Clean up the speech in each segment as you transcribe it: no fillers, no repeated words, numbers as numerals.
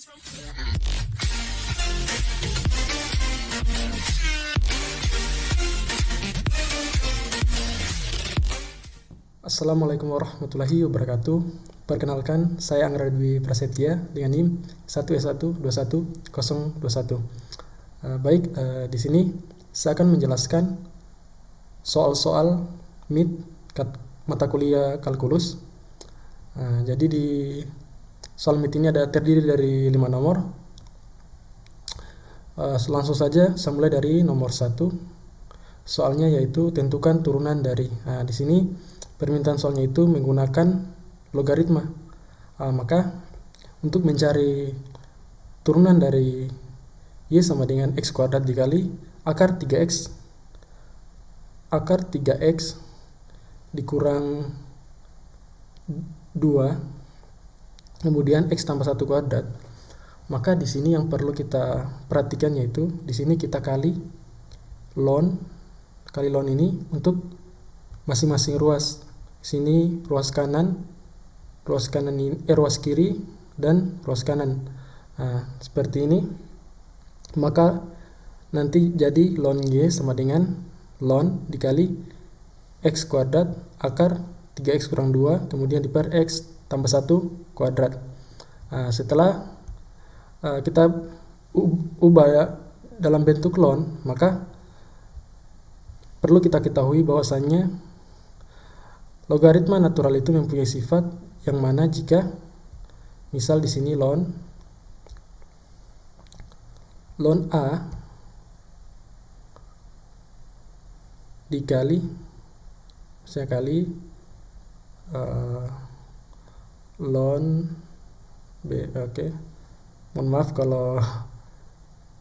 Assalamualaikum warahmatullahi wabarakatuh. Perkenalkan, saya Anggra Dwi Prasetya dengan NIM 1S1210121. Di sini saya akan menjelaskan soal-soal MIT mata kuliah kalkulus. Jadi di soal MIT ini terdiri dari 5 nomor. Langsung saja saya mulai dari nomor 1. Soalnya yaitu tentukan turunan dari. Di sini permintaan soalnya itu menggunakan logaritma. Maka untuk mencari turunan dari y sama dengan x kuadrat dikali akar 3x dikurang 2 kemudian x tambah 1 kuadrat. Maka di sini yang perlu kita perhatikan yaitu di sini kita kali ln ini untuk masing-masing ruas. Sini ruas kiri dan ruas kanan. Seperti ini. Maka nanti jadi ln y sama dengan ln dikali x kuadrat akar 3x kurang 2 kemudian per x tambah 1 kuadrat. Setelah kita ubah dalam bentuk ln, maka perlu kita ketahui bahwasannya logaritma natural itu mempunyai sifat yang mana jika misal di sini ln A dikali ln B. Mohon maaf kalau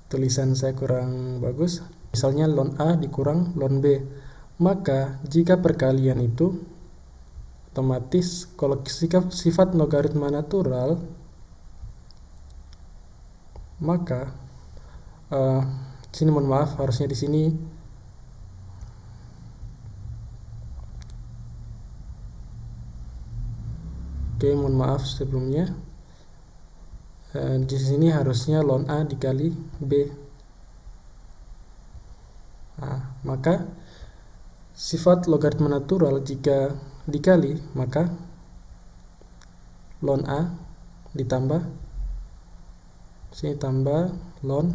tulisan saya kurang bagus. Misalnya ln A dikurang ln B. Maka jika perkalian itu otomatis kalau sifat logaritma natural, maka sini mohon maaf harusnya di sini mohon maaf sebelumnya. Di sini harusnya ln A dikali B. Maka sifat logaritma natural jika dikali, maka ln A ditambah sini tambah ln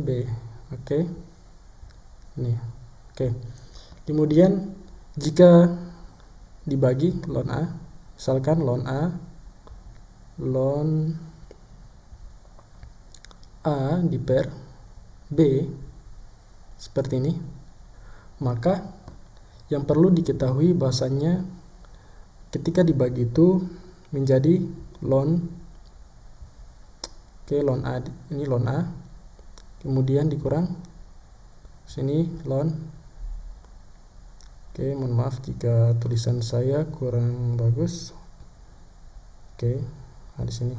B. Kemudian jika dibagi ln A, misalkan ln A diper B seperti ini, maka yang perlu diketahui bahwasannya ketika dibagi itu menjadi ln A, ini ln A kemudian dikurang sini ln. Mohon maaf jika tulisan saya kurang bagus. Di sini.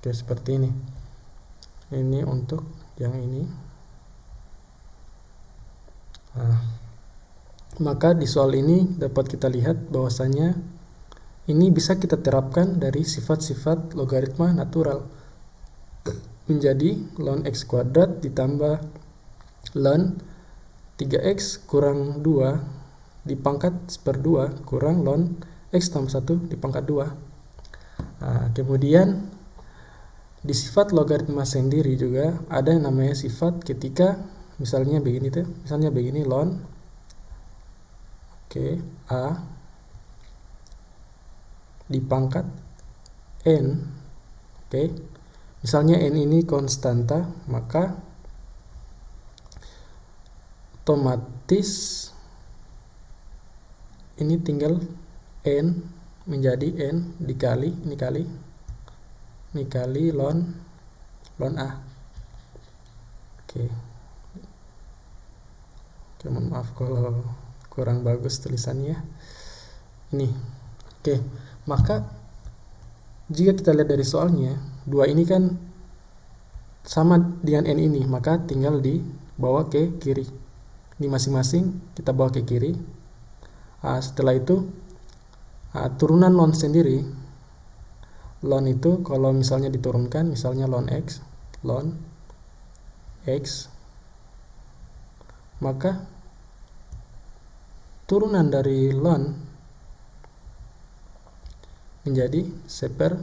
Seperti ini. Ini untuk yang ini. Maka di soal ini dapat kita lihat bahwasanya ini bisa kita terapkan dari sifat-sifat logaritma natural menjadi ln x kuadrat ditambah ln 3x kurang 2 dipangkat /2 kurang ln x tambah 1 dipangkat 2. Kemudian di sifat logaritma sendiri juga ada yang namanya sifat ketika misalnya begini ln A dipangkat n. Misalnya n ini konstanta, maka otomatis ini tinggal n menjadi n dikali ini kali ln A. Mohon maaf kalau kurang bagus tulisannya ini. Maka jika kita lihat dari soalnya 2 ini kan sama dengan n ini, maka tinggal dibawa ke kiri ini masing-masing kita bawa ke kiri. Setelah itu turunan ln sendiri, ln itu kalau misalnya diturunkan, misalnya ln x, maka turunan dari ln menjadi seper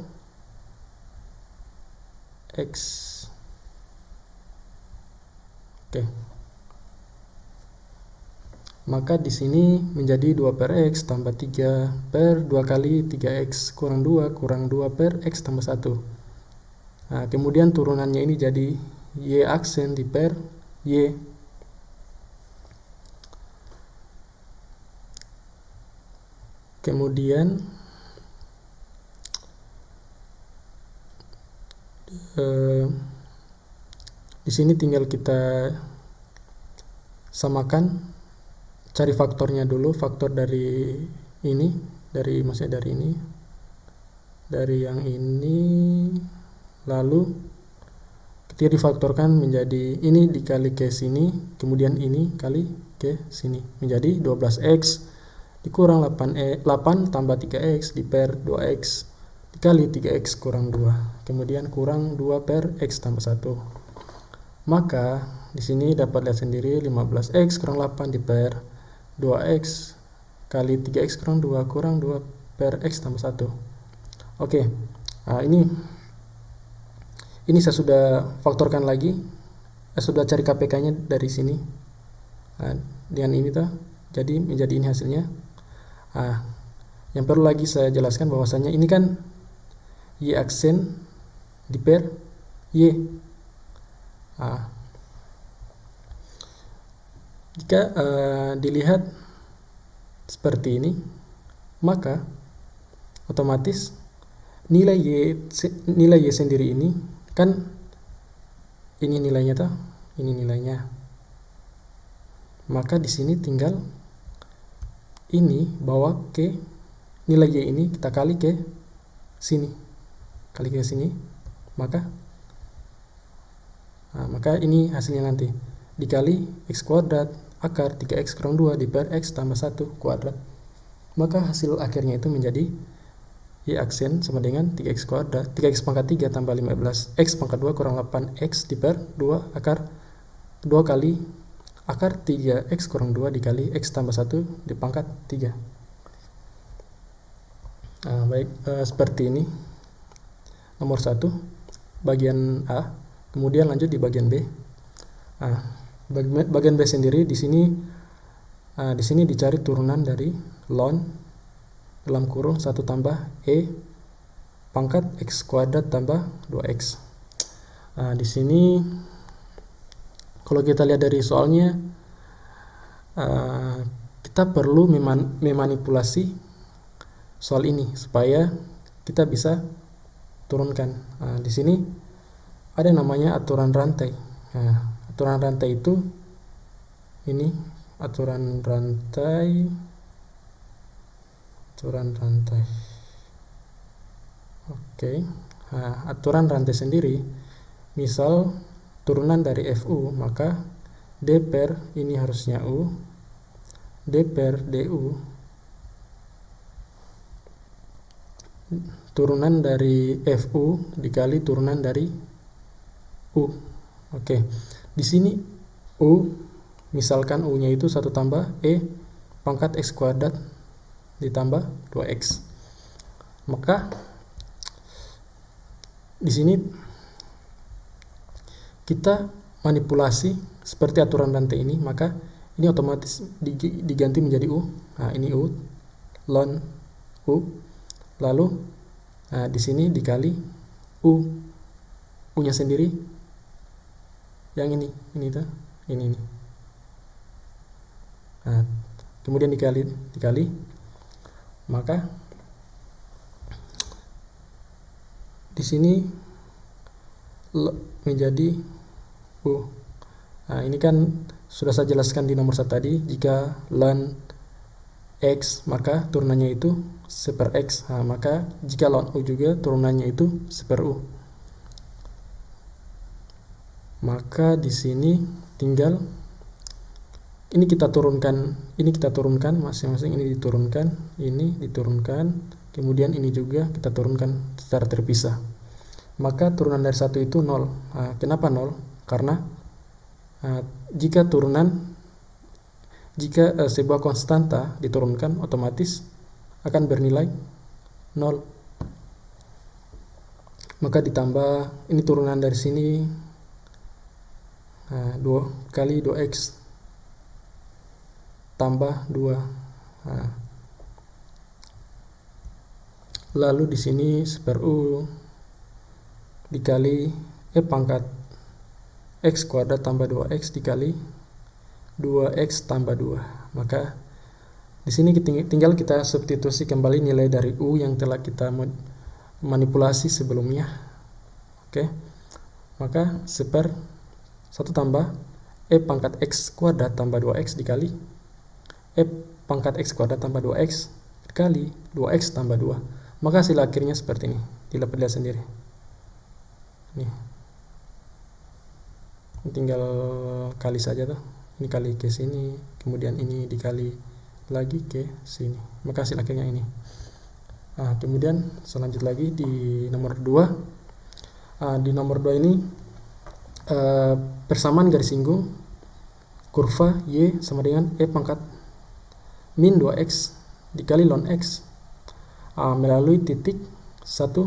x. Oke. Maka di sini menjadi 2 per x tambah 3 per 2 kali 3x kurang 2 per x tambah 1. Kemudian turunannya ini jadi y aksen di per y. Kemudian di sini tinggal kita samakan, cari faktornya dulu, faktor dari ini, dari ini, dari yang ini, lalu ketika difaktorkan menjadi ini dikali ke sini, kemudian ini kali ke sini, menjadi 12x dikurang 8 tambah 3x di per 2x dikali 3x kurang 2, kemudian kurang 2 per x tambah 1. Maka di sini dapat lihat sendiri 15x kurang 8 di per 2x kali 3x kurang 2 per x tambah 1. Oke, ini saya sudah faktorkan lagi, saya sudah cari KPK-nya dari sini. Dengan ini jadi menjadi ini hasilnya. Yang perlu lagi saya jelaskan bahwasanya ini kan y aksen di per y. Jika dilihat seperti ini, maka otomatis nilai y sendiri ini kan ini nilainya ini nilainya. Maka di sini tinggal ini bawa ke nilai y ini kita kali ke sini, maka ini hasilnya nanti dikali x kuadrat akar 3x kurang 2 di per x tambah 1 kuadrat. Maka hasil akhirnya itu menjadi y aksen sama dengan 3x kuadrat, 3x pangkat 3 tambah 15 x pangkat 2 kurang 8x di per 2 akar 2 kali akar 3x kurang 2 dikali x tambah 1 di pangkat 3. Seperti ini nomor 1 bagian A. Kemudian lanjut di bagian B. Bagian B sendiri di sini dicari turunan dari ln dalam kurung 1 tambah e pangkat x kuadrat tambah 2x. Di sini kalau kita lihat dari soalnya, kita perlu memanipulasi soal ini supaya kita bisa turunkan. Di sini ada namanya aturan rantai. Aturan rantai itu ini aturan rantai. Oke. Aturan rantai sendiri, misal turunan dari FU, maka D per ini harusnya U, D per DU turunan dari FU dikali turunan dari U. Oke. Di sini U, misalkan U-nya itu 1 tambah E pangkat X kuadrat ditambah 2X. Maka di sini kita manipulasi seperti aturan rantai ini, maka ini otomatis diganti menjadi U. Ini U, ln U. Lalu di sini dikali U. U-nya sendiri yang ini. Kemudian dikali, maka di sini menjadi U. Ini kan sudah saya jelaskan di nomor 1 tadi, jika ln X maka turunannya itu seper X. Maka jika ln U juga turunannya itu seper U. Maka di sini tinggal ini kita turunkan masing-masing, ini diturunkan, kemudian ini juga kita turunkan secara terpisah. Maka turunan dari 1 itu 0. Kenapa 0? Karena jika sebuah konstanta diturunkan, otomatis akan bernilai 0. Maka ditambah, ini turunan dari sini 2 kali 2x tambah 2. Lalu di sini super U dikali pangkat x kuadrat tambah 2x dikali 2x tambah 2. Maka di sini tinggal kita substitusi kembali nilai dari U yang telah kita manipulasi sebelumnya. Oke. Maka super 1 tambah pangkat x kuadrat tambah 2x dikali pangkat x kuadrat tambah 2x dikali 2x tambah 2. Maka hasil akhirnya seperti ini. Lihat sendiri. Nih. Tinggal kali saja tuh. Ini kali ke sini, kemudian ini dikali lagi ke sini. Maka hasil akhirnya ini. Kemudian selanjut lagi di nomor 2. Di nomor 2 ini persamaan garis singgung kurva y sama dengan pangkat min 2x dikali ln x melalui titik 1,0.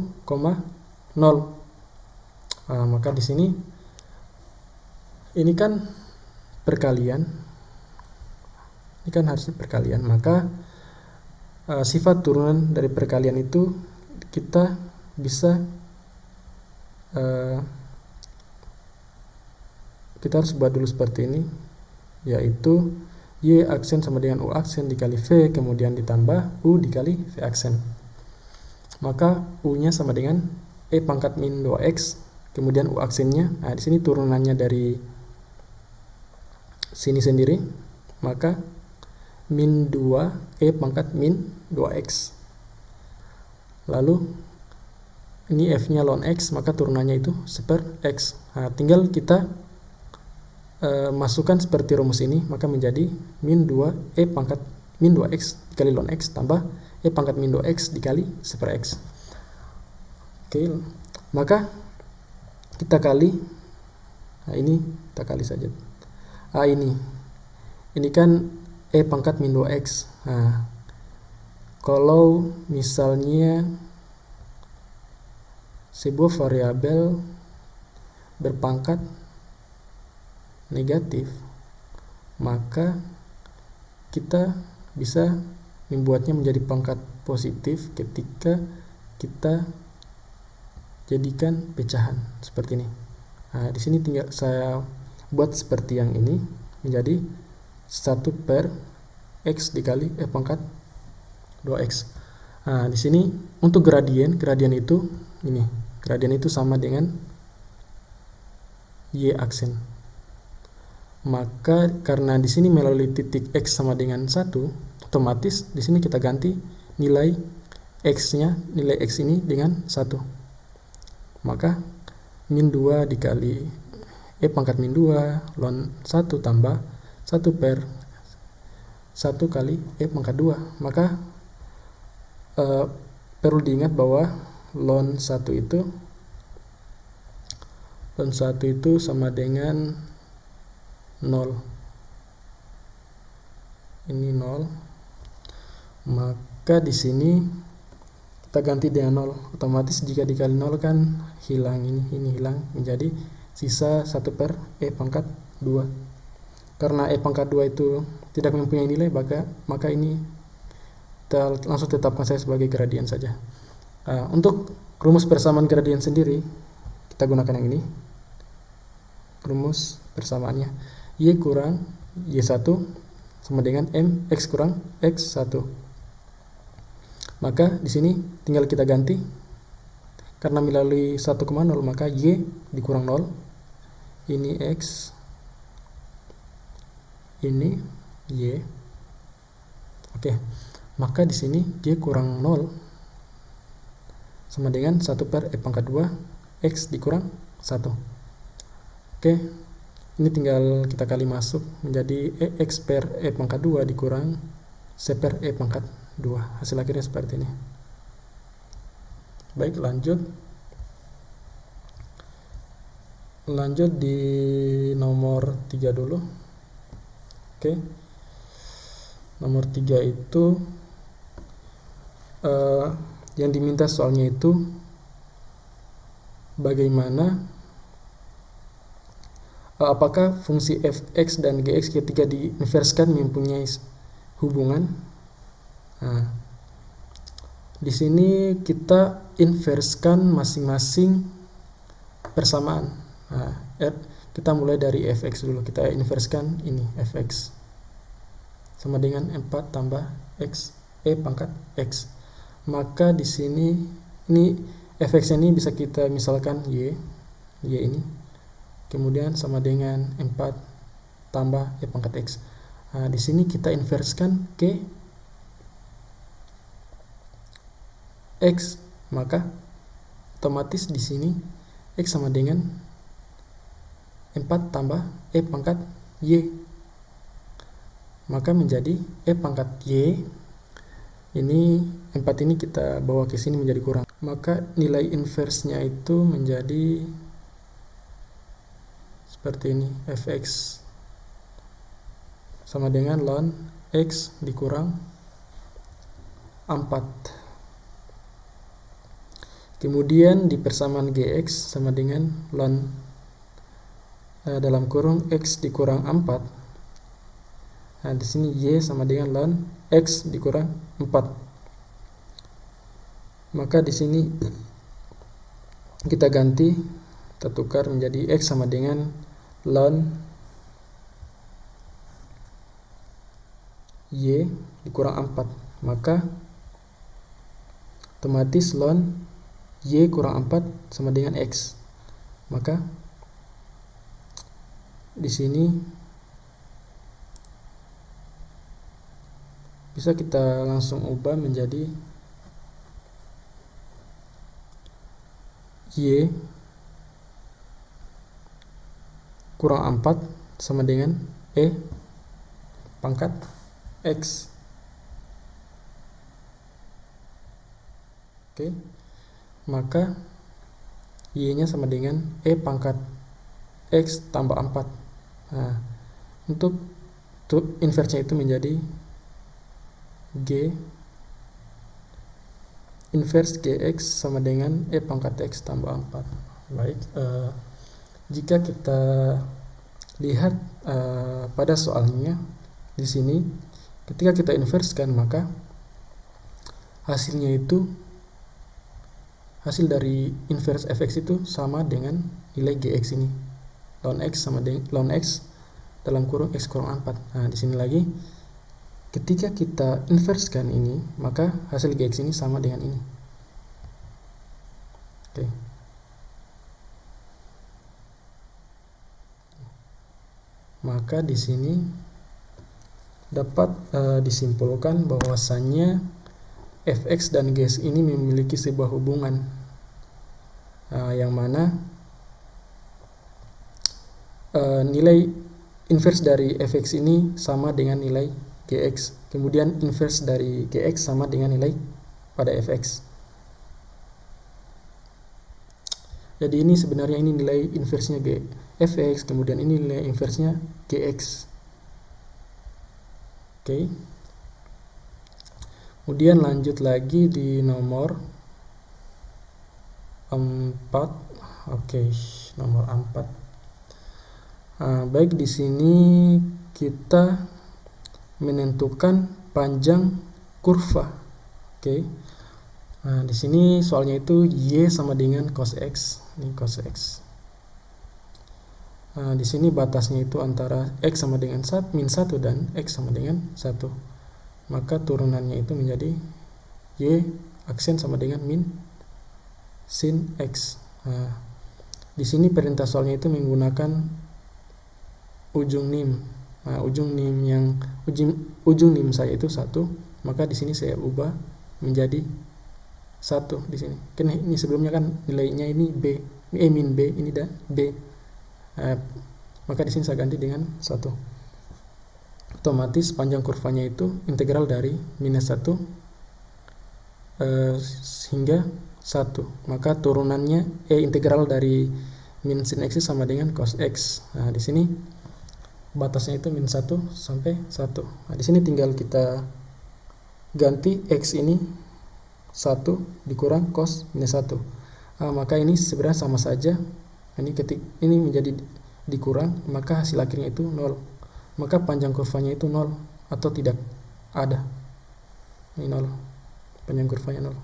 Maka di sini ini kan perkalian, ini kan harusnya perkalian. Maka sifat turunan dari perkalian itu kita bisa kita harus buat dulu seperti ini, yaitu y aksen sama dengan u aksen dikali v, kemudian ditambah u dikali v aksen. Maka u-nya sama dengan pangkat min 2x, kemudian u aksennya, di sini turunannya dari sini sendiri, maka min 2 pangkat min 2x. Lalu ini f-nya ln x, maka turunannya itu super x. Tinggal kita masukkan seperti rumus ini, maka menjadi min 2 pangkat min 2x dikali ln x tambah pangkat min 2x dikali super x. Oke, maka kita kali, ini kita kali saja. Ini kan pangkat min 2x. Kalau misalnya sebuah variabel berpangkat negatif, maka kita bisa membuatnya menjadi pangkat positif ketika kita jadikan pecahan seperti ini. Di sini tinggal saya buat seperti yang ini, menjadi 1 per x dikali pangkat 2x. Di sini untuk gradien itu ini, gradien itu sama dengan y aksen. Maka karena di sini melalui titik x sama dengan 1, otomatis di sini kita ganti nilai x-nya, nilai x ini dengan 1. Maka min 2 dikali pangkat min 2 ln 1 tambah 1 per 1 kali pangkat 2. Maka perlu diingat bahwa ln 1 itu sama dengan 0. Ini 0. Maka di sini kita ganti dengan 0. Otomatis jika dikali 0 kan hilang, ini hilang, menjadi sisa 1 per pangkat 2. Karena pangkat 2 itu tidak mempunyai nilai, maka ini kita langsung tetapkan saya sebagai gradien saja. Untuk rumus persamaan gradien sendiri, kita gunakan yang ini. Rumus persamaannya y kurang y1 sama dengan mx kurang x1. Maka di sini tinggal kita ganti, karena melalui 1,0 maka y dikurang 0, ini x, ini y. Oke, maka di sini y kurang 0 sama dengan 1 per pangkat 2 x dikurang 1. Oke, Ini tinggal kita kali masuk menjadi X per E pangkat 2 dikurang C per E pangkat 2. Hasil akhirnya seperti ini. Baik, lanjut di nomor 3 dulu. Oke. Nomor 3 itu yang diminta soalnya itu bagaimana apakah fungsi fx dan gx ketika diinverskan mempunyai hubungan. Nah, di sini kita inverskan masing-masing persamaan. Nah, kita mulai dari fx dulu. Kita inverskan ini fx sama dengan 4 tambah x e pangkat x. Maka di sini ini fx ini bisa kita misalkan y ini. Kemudian sama dengan 4 tambah e pangkat x. Nah, di sini kita inverskan ke x, maka otomatis di sini x sama dengan 4 tambah e pangkat y. Maka menjadi e pangkat y. Ini 4 ini kita bawa ke sini menjadi kurang. Maka nilai inversnya itu menjadi seperti ini, fx sama dengan ln x dikurang 4. Kemudian di persamaan gx sama dengan ln dalam kurung x dikurang 4. Nah, di sini y sama dengan ln x dikurang 4. Maka di sini kita ganti, kita tukar menjadi x sama dengan ln y dikurang 4. Maka otomatis ln y kurang 4 sama dengan x. Maka di sini bisa kita langsung ubah menjadi y kurang 4 sama dengan e pangkat x. Oke. Maka y-nya sama dengan e pangkat x tambah 4. Nah, untuk inversnya itu menjadi g inverse gx sama dengan e pangkat x tambah 4. Baik, jika kita lihat pada soalnya di sini, ketika kita inverskan maka hasilnya itu, hasil dari inverse fx itu sama dengan nilai gx ini, ln x sama dengan ln x dalam kurung x kurang 4. Nah, di sini lagi ketika kita inverskan ini, maka hasil gx ini sama dengan ini. Oke. Maka di sini dapat disimpulkan bahwasannya fx dan gx ini memiliki sebuah hubungan yang mana nilai inverse dari fx ini sama dengan nilai gx, kemudian inverse dari gx sama dengan nilai pada fx. Jadi ini sebenarnya ini nilai inversnya fx, kemudian ini nilai inversnya gx. Oke. Kemudian lanjut lagi di nomor 4. Oke, nomor 4. Baik, di sini kita menentukan panjang kurva. Oke. Nah, di sini soalnya itu y sama dengan cos x. Ini cos x. Nah, di sini batasnya itu antara x sama dengan min 1 dan x sama dengan 1. Maka turunannya itu menjadi y aksen sama dengan min sin x. Nah, di sini perintah soalnya itu menggunakan ujung nim. Nah, ujung nim saya itu 1, maka di sini saya ubah menjadi 1 di sini. Kan ini sebelumnya kan nilainya ini b, min b, ini dah b. maka di sini saya ganti dengan 1. Otomatis panjang kurvanya itu integral dari minus 1 hingga 1. Maka turunannya integral dari min sin x sama dengan cos x. Nah, di sini batasnya itu min 1 sampai 1. Nah, di sini tinggal kita ganti x ini 1 dikurang cos minus 1. Maka ini sebenarnya sama saja. Ini menjadi dikurang, maka hasil akhirnya itu 0. Maka panjang kurvanya itu 0 atau tidak ada. Ini 0. Panjang kurvanya 0.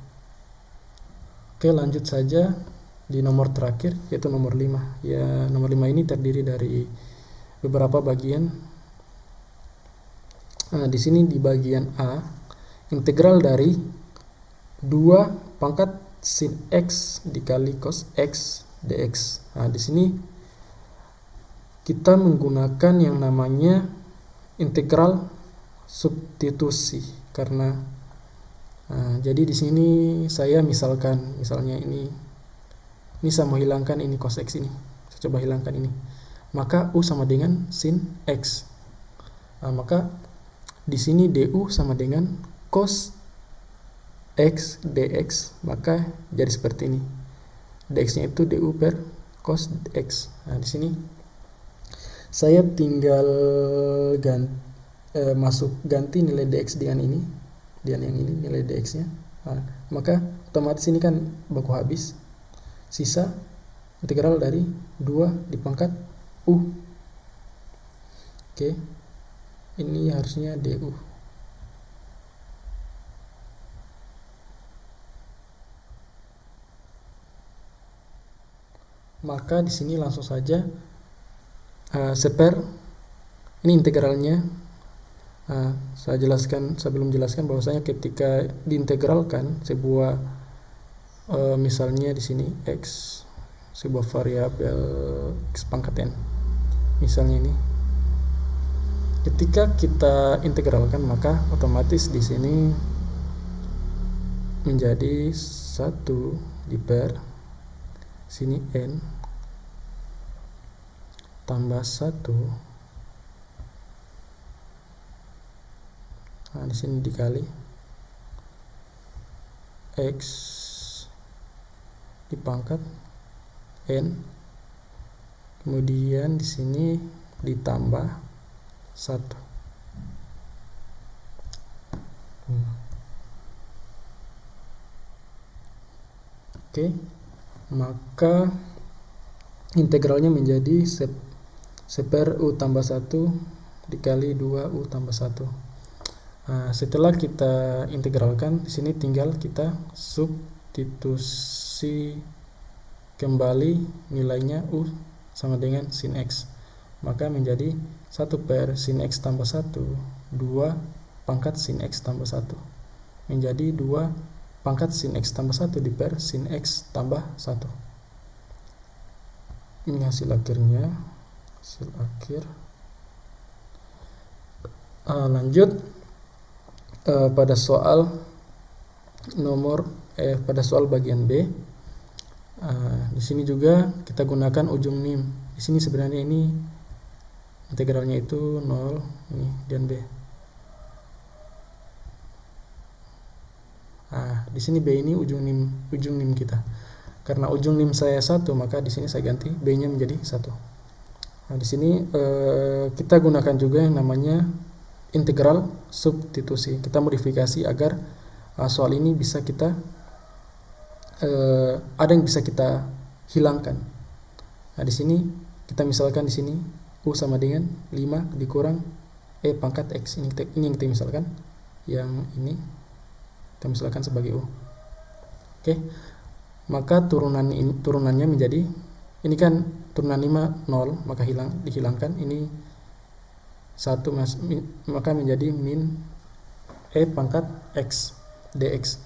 Oke, lanjut saja di nomor terakhir, yaitu nomor 5. Ya, nomor 5 ini terdiri dari beberapa bagian. Di sini di bagian A, integral dari 2 pangkat sin x dikali cos x dx. Nah, di sini kita menggunakan yang namanya integral substitusi karena jadi di sini saya misalnya ini saya mau hilangkan ini cos x ini. Saya coba hilangkan ini. Maka u sama dengan sin x. Maka di sini du sama dengan cos x dx, maka jadi seperti ini. Dx-nya itu du per cos x. Nah, di sini saya tinggal ganti nilai dx dengan ini, dengan yang ini nilai dx-nya. Maka otomatis ini kan baku habis. Sisa integral dari 2 di pangkat u. Oke. Ini harusnya du. Maka di sini langsung saja seper ini integralnya. Saya belum jelaskan bahwasanya ketika diintegralkan sebuah misalnya di sini x, sebuah variabel x pangkat n, misalnya ini, ketika kita integralkan maka otomatis di sini menjadi 1 di per sini n tambah 1. Nah, di sini dikali x dipangkat n, kemudian di sini ditambah 1. Oke, maka integralnya menjadi seper u tambah 1 dikali 2u tambah 1. Setelah kita integralkan, di sini tinggal kita substitusi kembali nilainya u sama dengan sin x. Maka menjadi 1 per sin x tambah 1, 2 pangkat sin x tambah 1. Menjadi 2 pangkat sin x tambah 1 di per sin x tambah 1. Ini hasil akhirnya. Hasil akhir. Lanjut pada soal pada soal bagian B. Di sini juga kita gunakan ujung nim. Di sini sebenarnya ini integralnya itu 0 ini dan B. Di sini B ini ujung nim kita. Karena ujung nim saya 1, maka di sini saya ganti B-nya menjadi 1. Di sini kita gunakan juga yang namanya integral substitusi. Kita modifikasi agar soal ini bisa kita ada yang bisa kita hilangkan. Di sini kita misalkan di sini u sama dengan 5 dikurang pangkat x. Ini yang kita misalkan, yang ini kita misalkan sebagai u. Oke. Maka turunannya menjadi, ini kan turunan 5 0, maka dihilangkan ini 1, maka menjadi min pangkat x dx.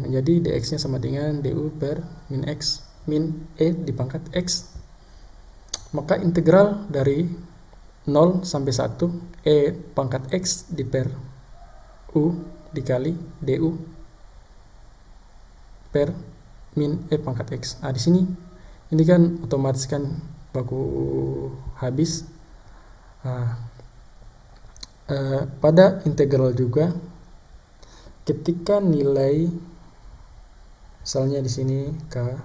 Menjadi dx nya sama dengan du per min x min di pangkat x. Maka integral dari 0 sampai 1 pangkat x di per u dikali du per min pangkat x. Di sini ini kan otomatis kan baku habis. Nah, pada integral juga, ketika nilai misalnya di sini k,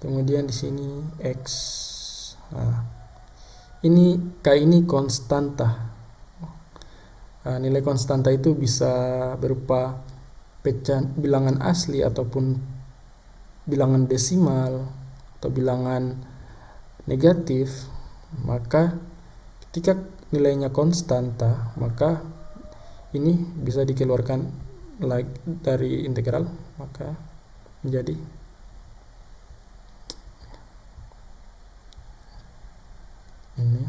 kemudian di sini x, nah, ini k ini konstanta. Nah, nilai konstanta itu bisa berupa pecahan bilangan asli ataupun bilangan desimal atau bilangan negatif. Maka ketika nilainya konstanta, maka ini bisa dikeluarkan dari integral, maka menjadi ini.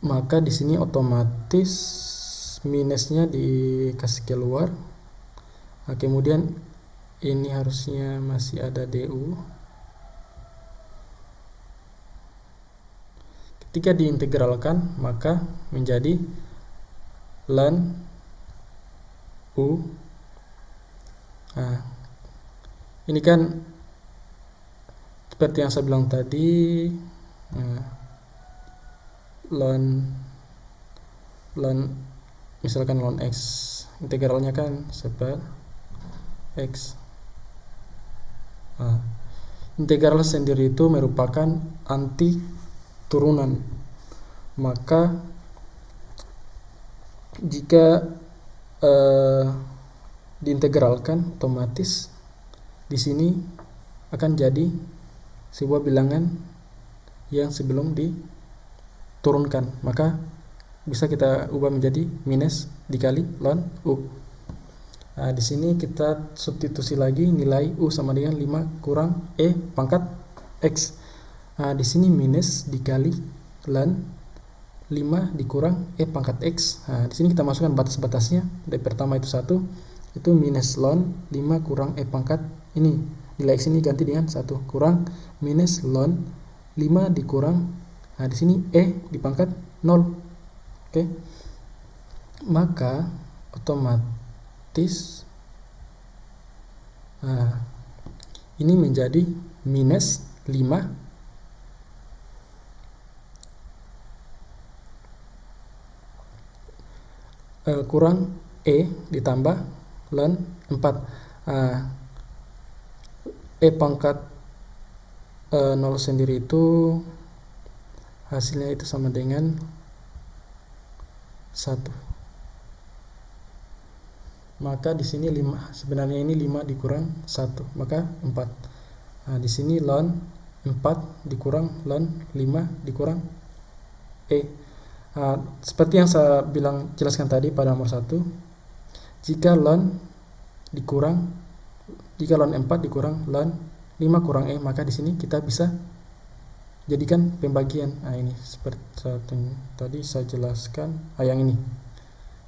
Maka di sini otomatis minusnya dikasih keluar. Nah, kemudian ini harusnya masih ada du. Ketika diintegralkan, maka menjadi ln u. Nah, ini kan seperti yang saya bilang tadi, ln misalkan ln x, integralnya kan sebab x. Nah, integral sendiri itu merupakan anti turunan. Maka jika diintegralkan, otomatis di sini akan jadi sebuah bilangan yang sebelum diturunkan, maka bisa kita ubah menjadi minus dikali ln u. Nah, di sini kita substitusi lagi nilai u sama dengan 5 kurang e pangkat x. Nah, di sini minus dikali ln 5 dikurang e pangkat x. Nah, di sini kita masukkan batas-batasnya. Dari pertama itu 1, itu minus ln 5 kurang e pangkat ini. Nilai x ini ganti dengan 1 kurang minus ln 5 dikurang, nah di sini e di pangkat 0. Oke. Maka otomatis ini menjadi minus 5 kurang e ditambah ln 4. E pangkat 0 sendiri itu hasilnya itu sama dengan 1. Maka di sini 5, sebenarnya ini 5 dikurang 1, maka 4. Nah, di sini ln 4 dikurang ln 5 dikurang e. Seperti yang saya jelaskan tadi pada nomor 1, jika ln 4 dikurang ln 5 kurang e, maka di sini kita bisa jadikan pembagian. Nah, ini seperti tadi saya jelaskan, yang ini.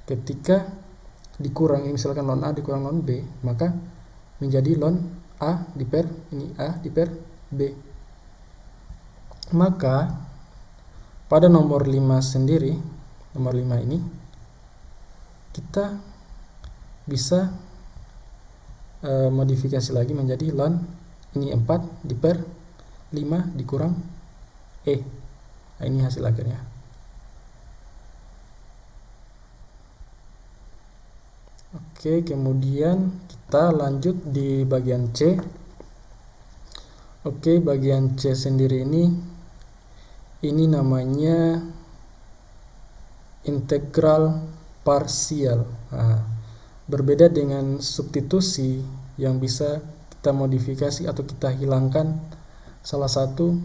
Ketika dikurang, misalkan ln a dikurang ln b, maka menjadi ln a diper ini a diper b. Maka pada nomor 5 sendiri, nomor 5 ini kita bisa modifikasi lagi menjadi ln ini 4 diper 5 dikurang e. Nah, ini hasil akhirnya. Oke, kemudian kita lanjut di bagian C. Oke, bagian C sendiri ini namanya integral parsial. Nah, berbeda dengan substitusi yang bisa kita modifikasi atau kita hilangkan salah satu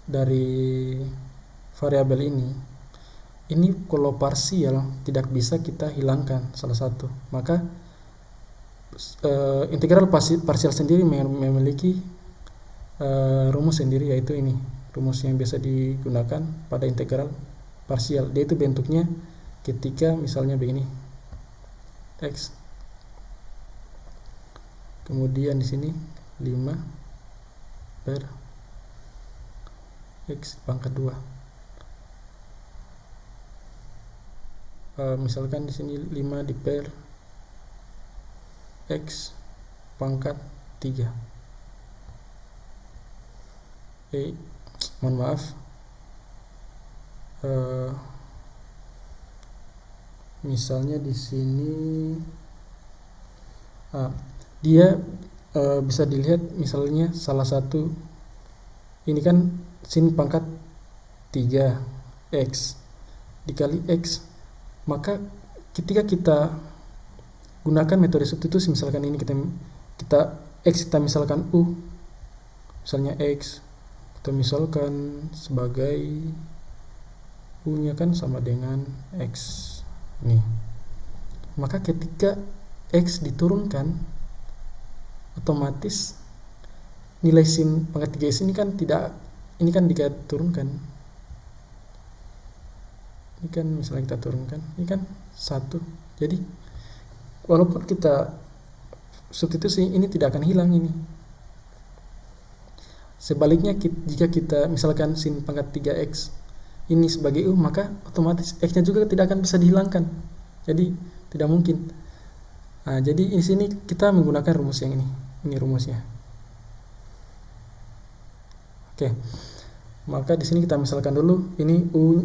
dari variabel ini. Ini kalau parsial tidak bisa kita hilangkan salah satu. Maka integral parsial sendiri memiliki rumus sendiri, yaitu ini. Rumus yang biasa digunakan pada integral parsial. Dia itu bentuknya ketika misalnya begini, x, kemudian di sini 5 per x pangkat 2. Misalkan di sini 5 diper x pangkat 3. mohon maaf, misalnya di sini dia bisa dilihat misalnya salah satu ini kan sin pangkat 3x dikali x, maka ketika kita gunakan metode substitusi, misalkan ini kita x kita misalkan u, misalnya x kita misalkan sebagai u nya kan sama dengan x nih, maka ketika x diturunkan otomatis nilai sin pangkat 3x ini kan tidak, ini kan diturunkan, ini kan misalnya kita turunkan, ini kan 1, jadi walaupun kita substitusi ini tidak akan hilang ini. Sebaliknya jika kita misalkan sin pangkat 3x ini sebagai u, maka otomatis x nya juga tidak akan bisa dihilangkan, jadi tidak mungkin. Nah, jadi di sini kita menggunakan rumus yang ini rumusnya. Oke, maka di sini kita misalkan dulu ini u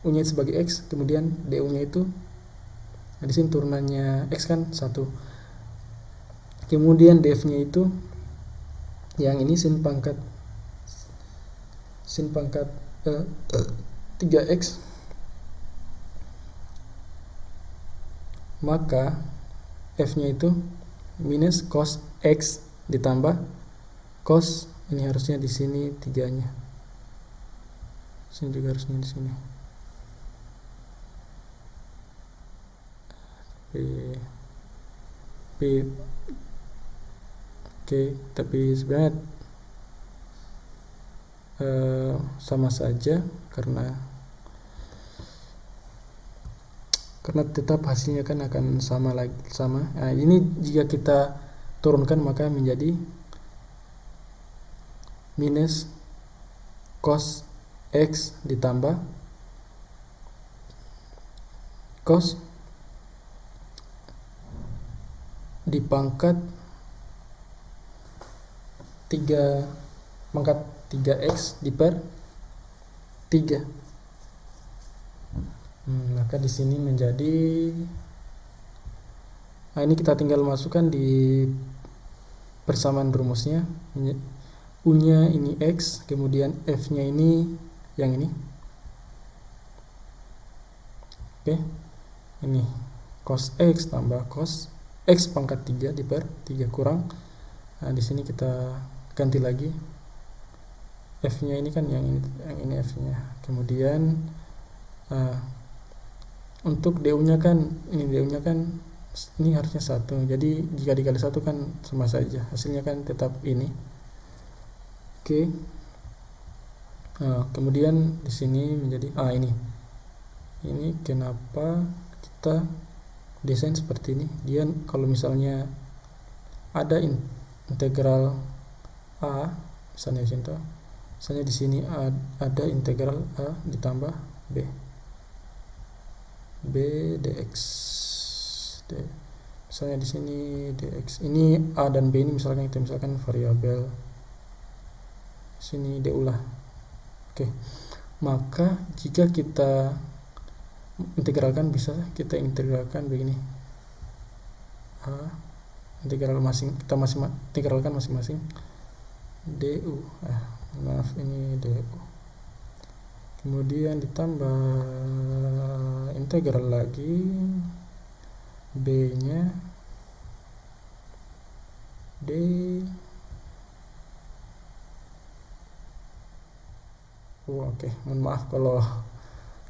nya sebagai x, kemudian du nya itu, nah di sini turunannya x kan 1, kemudian df nya itu yang ini sin pangkat 3x, maka f nya itu minus cos x ditambah cos, ini harusnya di sini 3 nya, sini juga harusnya di sini. Oke, tapi sebenarnya sama saja karena tetap hasilnya kan akan sama. Nah, ini jika kita turunkan maka menjadi minus cos x ditambah cos di pangkat 3x diper 3. Maka di sini menjadi, nah ini kita tinggal masukkan di persamaan rumusnya, u nya ini x, kemudian f nya ini yang ini. Oke, ini cos x tambah cos x pangkat 3 diper 3 kurang, nah di sini kita ganti lagi f nya ini kan yang ini f nya, kemudian untuk du nya kan ini harusnya 1, jadi jika dikali 1 kan sama saja, hasilnya kan tetap ini. Oke. Kemudian di sini menjadi ini kenapa kita desain seperti ini. Dia kalau misalnya ada integral a, misalnya di sini ada integral a ditambah b dx, misalnya di sini dx, ini a dan b ini misalkan kita misalkan variabel, sini du lah. Oke, maka jika kita integralkan, bisa kita integralkan begini, integral kita integralkan masing-masing du, maaf ini du, kemudian ditambah integral lagi b nya d oke, mohon maaf kalau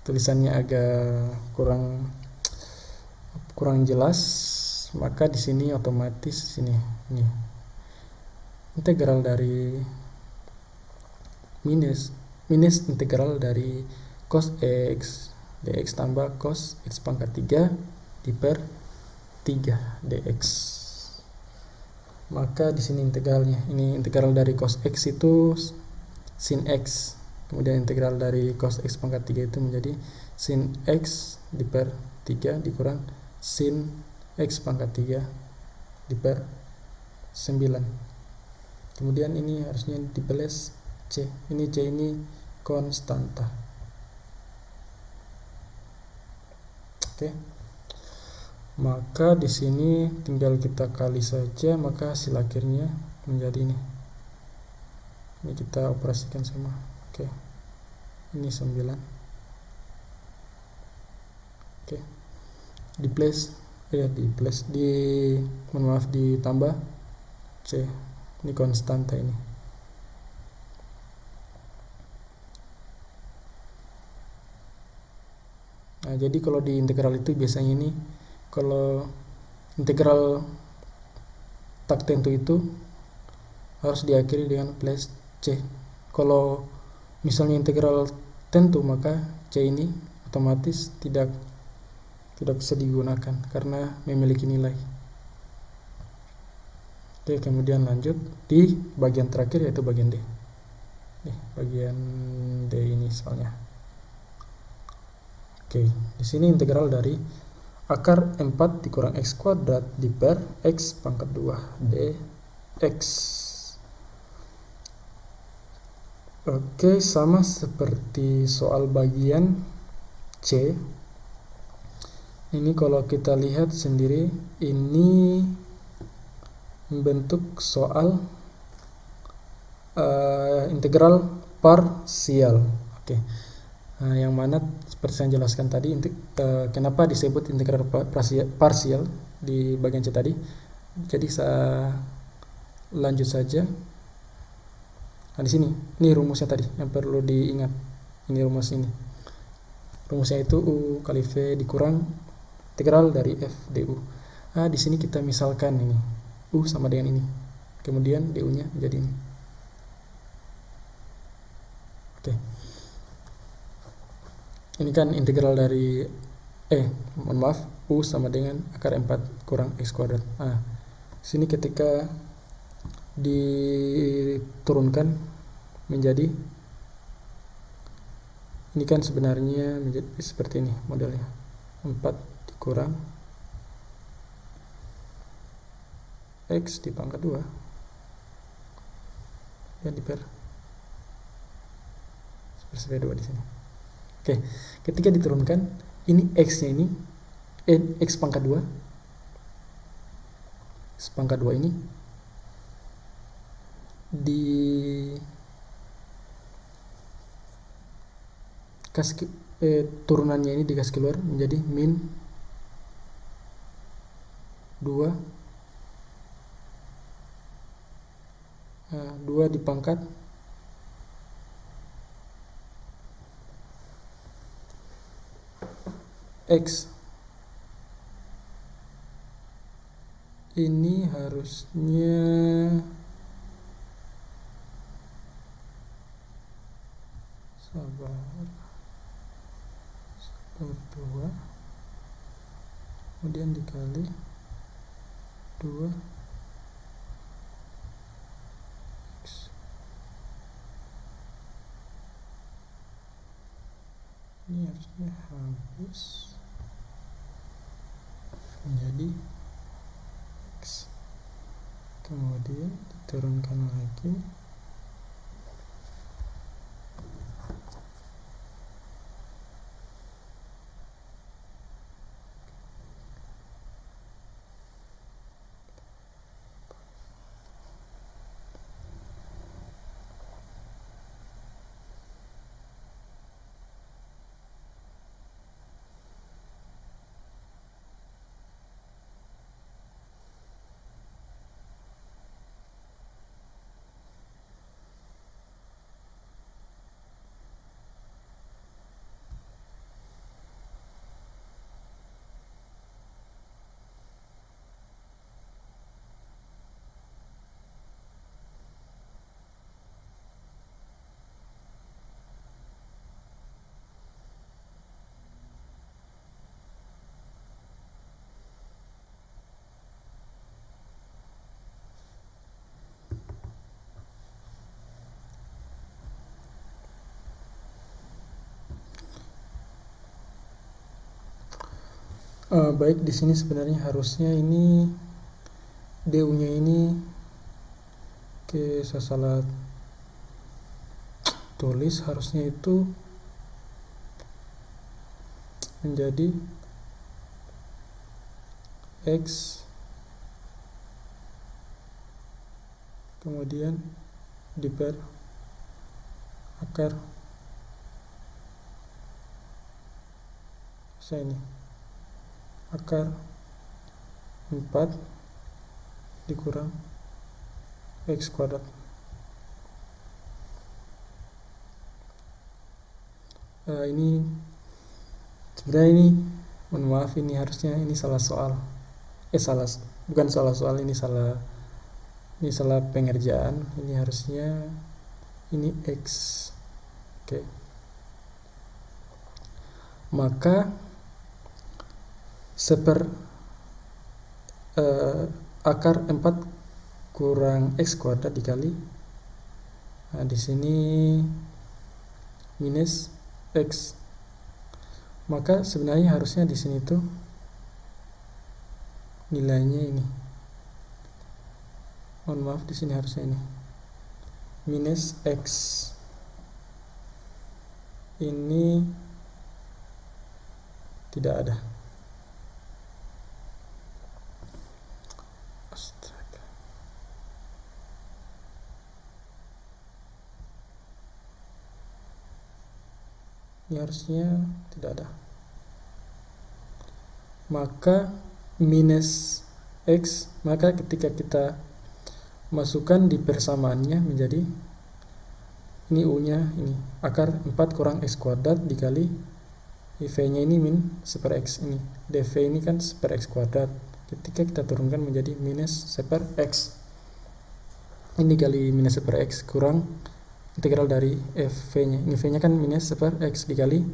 tulisannya agak kurang jelas, maka di sini otomatis ini integral dari minus integral dari cos x dx tambah cos x pangkat 3 diper 3 dx. Maka di sini integralnya, ini integral dari cos x itu sin x, kemudian integral dari cos x pangkat 3 itu menjadi sin x diper 3 dikurang sin x pangkat 3 diper 9. Kemudian ini harusnya dibeles C. C ini konstanta. Oke. Maka di sini tinggal kita kali saja, maka hasil akhirnya menjadi ini. Ini kita operasikan semua. Oke. Ini 9. Oke. Ditambah C. Ini konstanta ini. Nah, jadi kalau di integral itu biasanya ini, kalau integral tak tentu itu harus diakhiri dengan plus C. Kalau misalnya integral tentu, maka C ini otomatis tidak bisa digunakan karena memiliki nilai. Oke, kemudian lanjut di bagian terakhir, yaitu bagian D. Bagian D ini soalnya. Oke, di sini integral dari akar 4 dikurang X kuadrat per X pangkat 2 dx. Oke, sama seperti soal bagian C. Ini kalau kita lihat sendiri, ini membentuk soal integral parsial. Oke. Nah, yang mana seperti saya jelaskan tadi, kenapa disebut integral parsial di bagian C tadi. Jadi saya lanjut saja. Nah, di sini ini rumusnya tadi yang perlu diingat. Ini rumus ini. Rumusnya itu U kali V dikurang integral dari F du. Nah, di sini kita misalkan ini U sama dengan ini. Kemudian du-nya menjadi ini. Oke. Ini kan integral dari U sama dengan akar 4 kurang X kuadrat. Nah, sini ketika diturunkan menjadi, ini kan sebenarnya menjadi seperti ini modelnya. 4 dikurang X di pangkat 2 dan per seperti 2 di sini. Oke, ketika diturunkan, ini X-nya ini X pangkat 2. X pangkat 2 ini turunannya ini dikasih keluar menjadi min 2 di pangkat X. Ini harusnya sabar 2 kemudian dikali 2 X. Ini harusnya habis menjadi X, kemudian diturunkan lagi baik. Di sini sebenarnya harusnya ini du-nya ini saya salah tulis harusnya itu menjadi X kemudian diper akar saya ini akar 4 dikurang X kuadrat. Ini sebenarnya ini mohon maaf, ini harusnya ini salah soal, bukan salah soal, ini salah pengerjaan. Ini harusnya ini X. Oke. Maka akar 4 kurang X kuadrat dikali, nah di sini minus X, maka sebenarnya harusnya di sini tuh nilainya ini, mohon maaf, di sini harusnya ini minus X, ini tidak ada. Astaga. Ini harusnya tidak ada. Maka minus X, maka ketika kita masukkan di persamaannya menjadi ini U-nya ini akar 4 kurang X kuadrat dikali V-nya ini min 1/X, ini dV ini kan 1/X kuadrat, ketika kita turunkan menjadi minus 1/X, ini kali minus 1/X kurang integral dari V-nya, ini V-nya kan minus 1/X dikali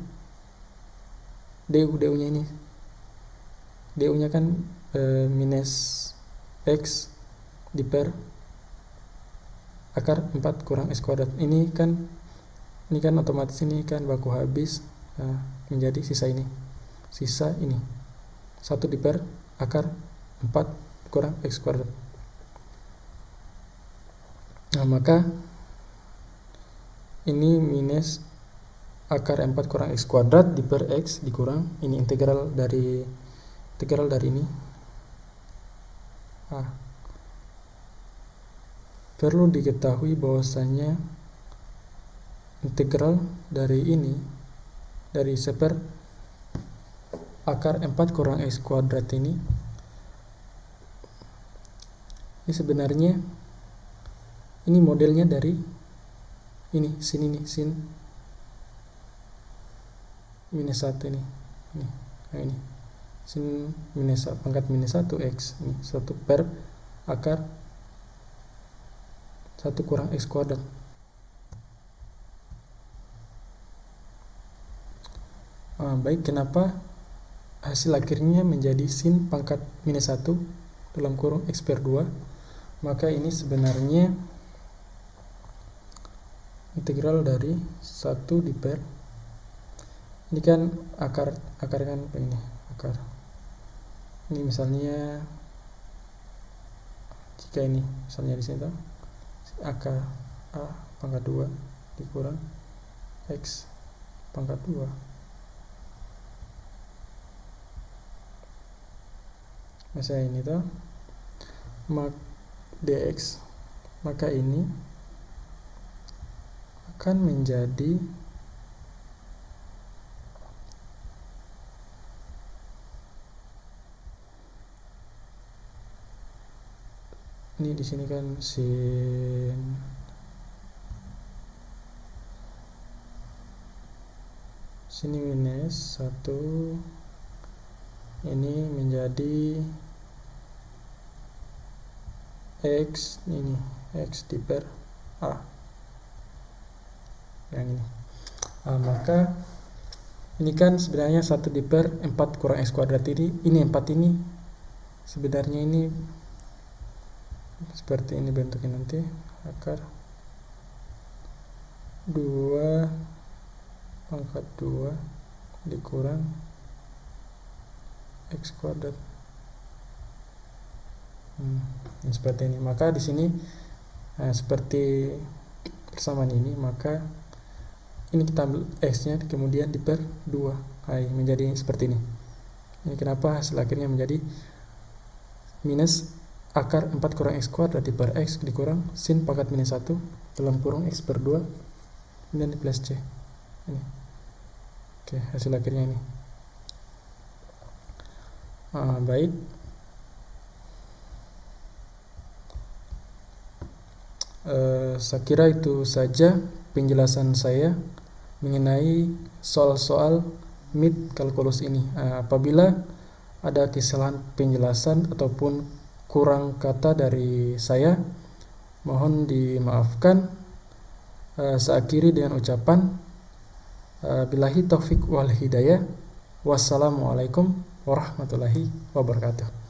DU-nya ini, DU-nya kan minus X diper akar 4 kurang X kuadrat, ini kan otomatis ini kan baku habis, menjadi sisa ini 1 diper akar 4 kurang X kuadrat. Nah, maka ini minus akar 4 kurang X kuadrat diper X dikurang ini integral dari ini. Perlu diketahui bahwasanya integral dari ini, dari akar 4 kurang X kuadrat ini sebenarnya ini modelnya dari ini sin minus 1 ini sin minus pangkat minus 1 X, ini 1 per akar 1 kurang X kuadrat. Baik, kenapa hasil akhirnya menjadi sin pangkat minus 1 dalam kurung X per 2? Maka ini sebenarnya integral dari 1 diper ini kan akar kan ini akar, ini misalnya jika ini misalnya di sini akar A pangkat 2 dikurang X pangkat 2 misalnya ini dx, maka ini akan menjadi ini di sini kan sin sini minus 1, ini menjadi X, ini X diper A yang ini. Maka ini kan sebenarnya 1 diper 4 kurang X kuadrat, ini 4 ini sebenarnya ini seperti ini bentuknya nanti, akar 2 pangkat 2 dikurang X kuadrat. Seperti ini. Maka di sini seperti persamaan ini, maka ini kita ambil X-nya kemudian diper 2, menjadi seperti ini. Ini kenapa hasil akhirnya menjadi minus akar 4 kurang X kuadrat diper X dikurang sin pangkat minus 1 dalam kurung X per 2 kemudian di plus C. Ini. Oke, hasil akhirnya ini. Baik. Saya kira itu saja penjelasan saya mengenai soal-soal mid kalkulus ini. Apabila ada kesalahan penjelasan ataupun kurang kata dari saya, mohon dimaafkan. Saya akhiri dengan ucapan billahi taufik wal hidayah. Wassalamualaikum warahmatullahi wabarakatuh.